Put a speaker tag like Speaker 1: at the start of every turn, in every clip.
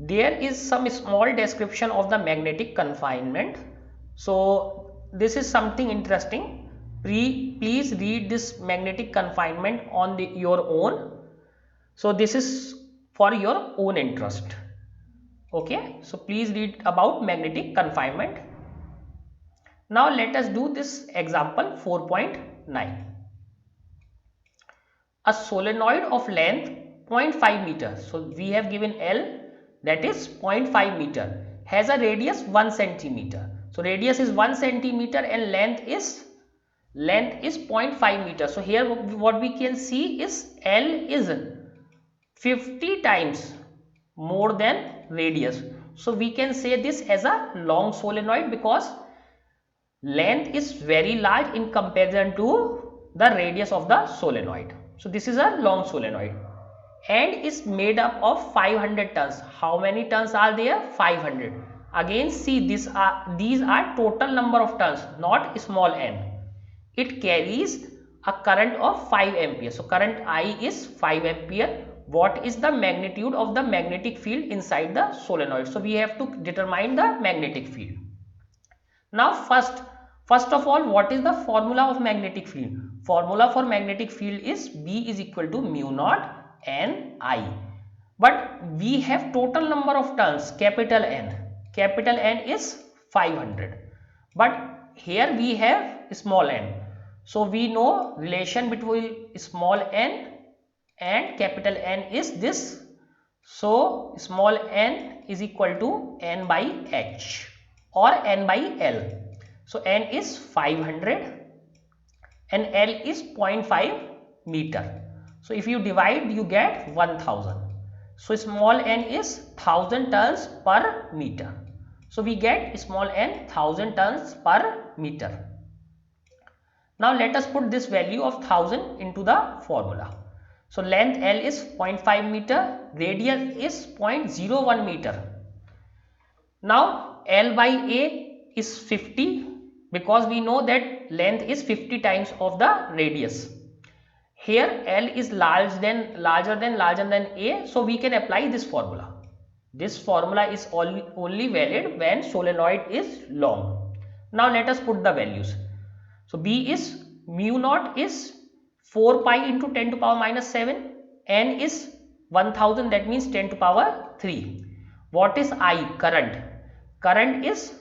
Speaker 1: there is some small description of the magnetic confinement. So this is something interesting. Please read this magnetic confinement on your own. So this is for your own interest. Okay, so please read about magnetic confinement. Now let us do this example 4.9. A solenoid of length 0.5 meter. So we have given L, that is 0.5 meter, has a radius 1 centimeter. So radius is 1 centimeter and length is 0.5 meter. So here what we can see is L is 50 times more than radius. So we can say this as a long solenoid because length is very large in comparison to the radius of the solenoid. So this is a long solenoid and is made up of 500 tons. How many tons are there? 500. Again see, these are total number of tons, not small n. It carries a current of 5 ampere. So current I is 5 ampere. What is the magnitude of the magnetic field inside the solenoid? So we have to determine the magnetic field. Now first of all, what is the formula of magnetic field? Formula for magnetic field is B is equal to mu naught N I. But we have total number of turns, capital N. Capital N is 500. But here we have small n. So we know relation between small n and capital N is this. So small n is equal to n by h or n by L. So n is 500 and L is 0.5 meter. So if you divide, you get 1000. So small n is 1000 tons per meter. So we get small n 1000 tons per meter. Now let us put this value of 1000 into the formula. So length L is 0.5 meter, radius is 0.01 meter. Now L by A is 50 because we know that length is 50 times of the radius. Here L is larger than A, so we can apply this formula. This formula is only valid when solenoid is long. Now let us put the values. So B is mu naught is 4 pi into 10 to power minus 7. N is 1000, that means 10 to power 3. What is I? Current. Current is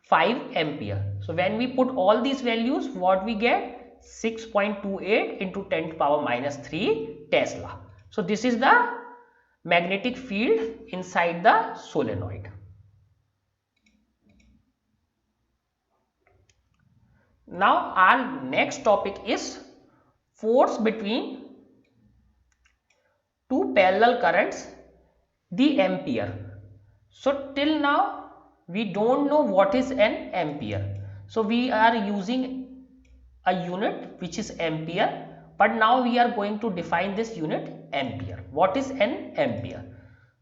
Speaker 1: 5 ampere. So when we put all these values, what we get? 6.28 into 10 to power minus 3 Tesla. So this is the magnetic field inside the solenoid. Now our next topic is force between two parallel currents, the ampere. So till now we don't know what is an ampere. So we are using a unit which is ampere, but now we are going to define this unit ampere. What is an ampere?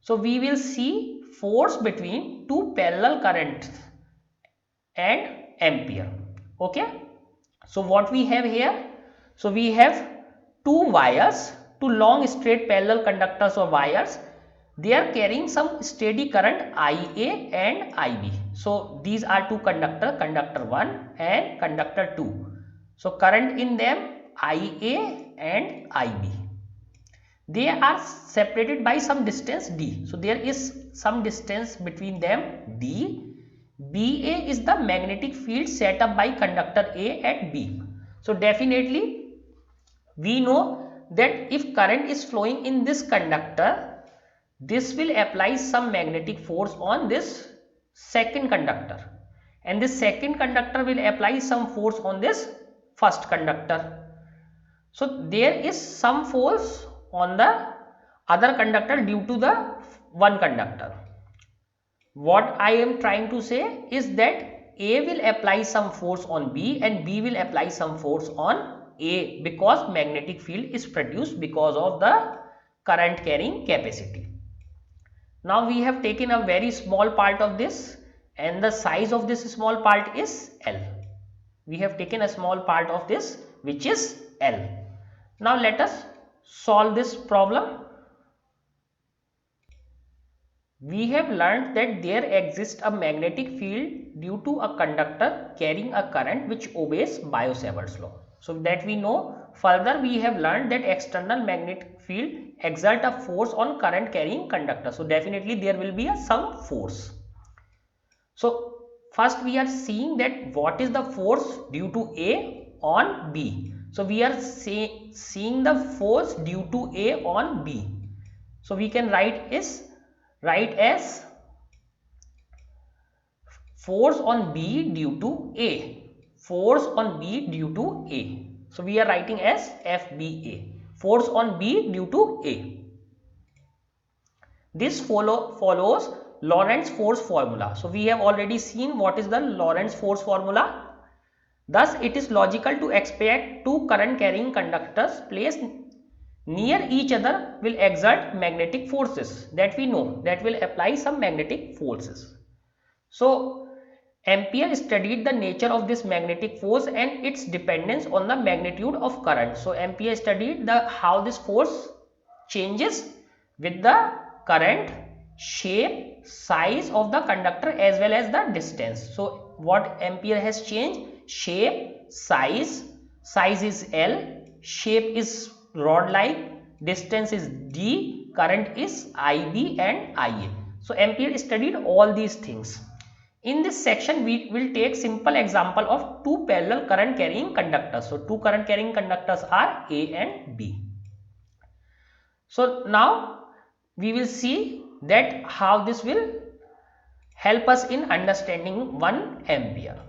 Speaker 1: So we will see force between two parallel currents and ampere. Okay, so what we have here? So we have two wires, two long straight parallel conductors or wires. They are carrying some steady current IA and IB. So these are two conductor 1 and conductor 2. So current in them IA and IB. They are separated by some distance D. So there is some distance between them D. BA is the magnetic field set up by conductor A at B. So definitely we know that if current is flowing in this conductor, this will apply some magnetic force on this second conductor, and this second conductor will apply some force on this first conductor. So there is some force on the other conductor due to the one conductor. What I am trying to say is that A will apply some force on B and B will apply some force on A because magnetic field is produced because of the current carrying capacity. Now we have taken a very small part of this and the size of this small part is L. We have taken a small part of this which is L. Now let us solve this problem. we have learned that there exists a magnetic field due to a conductor carrying a current which obeys Biot-Savart's law. So that we know. Further, we have learned that external magnetic field exert a force on current carrying conductor. So definitely there will be some force. So first we are seeing that what is the force due to A on B. So we are seeing the force due to A on B. So we can write as force on B due to A. Force on B due to A. So we are writing as FBA. Force on B due to A. This follows Lorentz force formula. So we have already seen what is the Lorentz force formula. Thus, it is logical to expect two current carrying conductors placed near each other will exert magnetic forces, that we know, that will apply some magnetic forces. So Ampere studied the nature of this magnetic force and its dependence on the magnitude of current. So Ampere studied how this force changes with the current, shape, size of the conductor as well as the distance. So what Ampere has changed? Shape, size is L, shape is rod like, distance is D, current is IB and IA. So Ampere studied all these things. In this section, we will take simple example of two parallel current carrying conductors. So two current carrying conductors are A and B. So now we will see that how this will help us in understanding 1 ampere.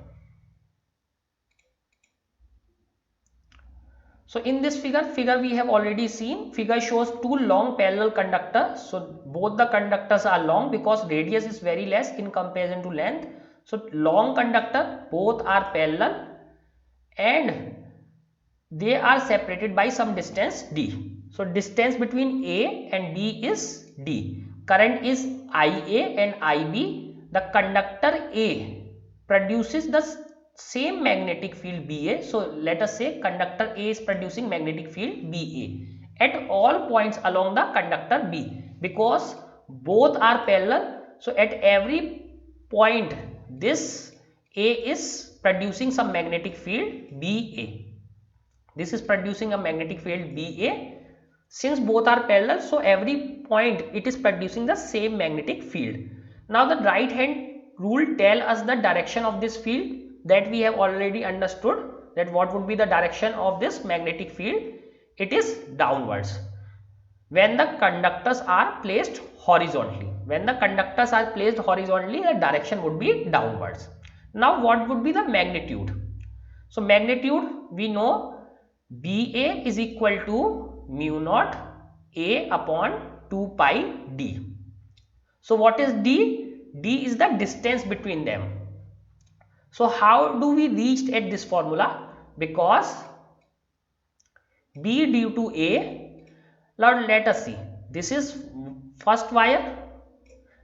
Speaker 1: So in this figure we have already seen, figure shows two long parallel conductors. So both the conductors are long because radius is very less in comparison to length. So long conductor, both are parallel and they are separated by some distance D. So distance between A and B is D. Current is IA and IB. The conductor A produces the same magnetic field BA. So let us say conductor A is producing magnetic field BA at all points along the conductor B, because both are parallel. So at every point this A is producing some magnetic field BA. This is producing a magnetic field BA. Since both are parallel, so every point it is producing the same magnetic field. Now the right hand rule tell us the direction of this field, that we have already understood, that what would be the direction of this magnetic field. It is downwards when the conductors are placed horizontally. When the conductors are placed horizontally, the direction would be downwards. Now what would be the magnitude? So magnitude we know, BA is equal to mu naught A upon 2 pi D. So what is D? D is the distance between them. So how do we reach at this formula? Because B due to A, now let us see, this is first wire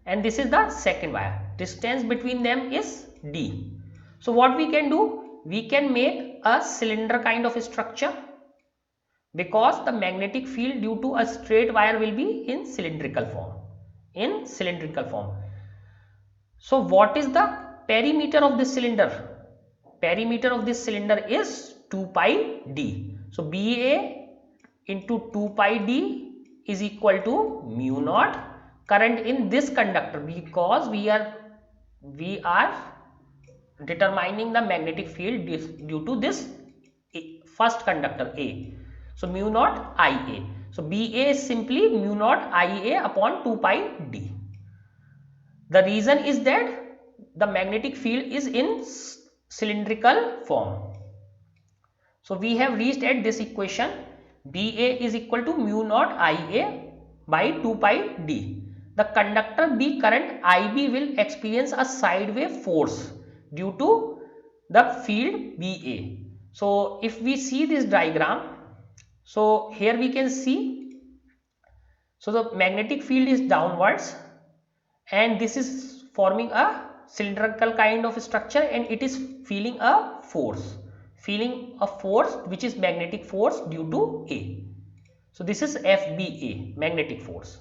Speaker 1: and this is the second wire. Distance between them is D. So what we can do? We can make a cylinder kind of structure, because the magnetic field due to a straight wire will be in cylindrical form. So what is the perimeter of this cylinder? Perimeter of this cylinder is 2 pi D. So BA into 2 pi D is equal to mu naught current in this conductor, because we are determining the magnetic field due to this first conductor A. So mu naught Ia. So BA is simply mu naught Ia upon 2 pi D. The reason is that the magnetic field is in cylindrical form. So we have reached at this equation, BA is equal to mu naught Ia by 2 pi D. The conductor B current IB will experience a sideway force due to the field BA. So if we see this diagram, so here we can see, so the magnetic field is downwards and this is forming a cylindrical kind of structure and it is feeling a force which is magnetic force due to A. So this is FBA, magnetic force.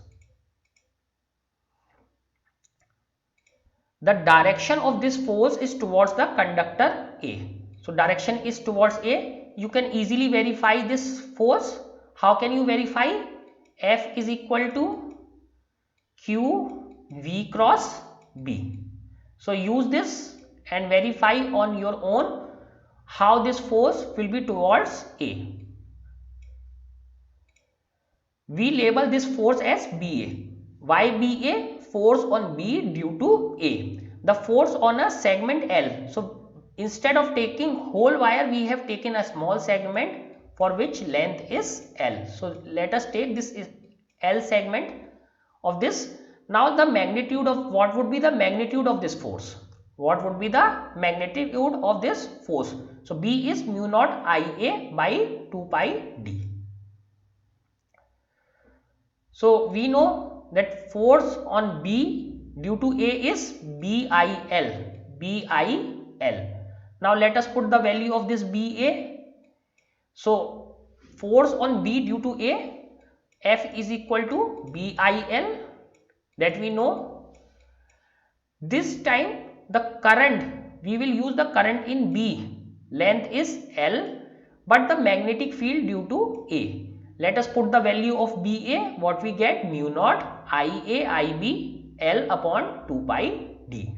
Speaker 1: the direction of this force is towards the conductor A. So direction is towards A. You can easily verify this force. How can you verify? F is equal to Q V cross B. So use this and verify on your own how this force will be towards A. We label this force as BA. Why BA? Force on B due to A. The force on a segment L. So instead of taking whole wire, we have taken a small segment for which length is L. So let us take this L segment of this. Now the magnitude of, what would be the magnitude of this force? What would be the magnitude of this force? So B is mu naught Ia by 2 pi d. So we know that force on B due to A is BIL. BIL. Now let us put the value of this BA. So force on B due to A, F is equal to BIL, that we know. This time the current, we will use the current in B. Length is L, but the magnetic field due to A. Let us put the value of BA. What we get? Mu naught Ia IB L upon 2 pi d.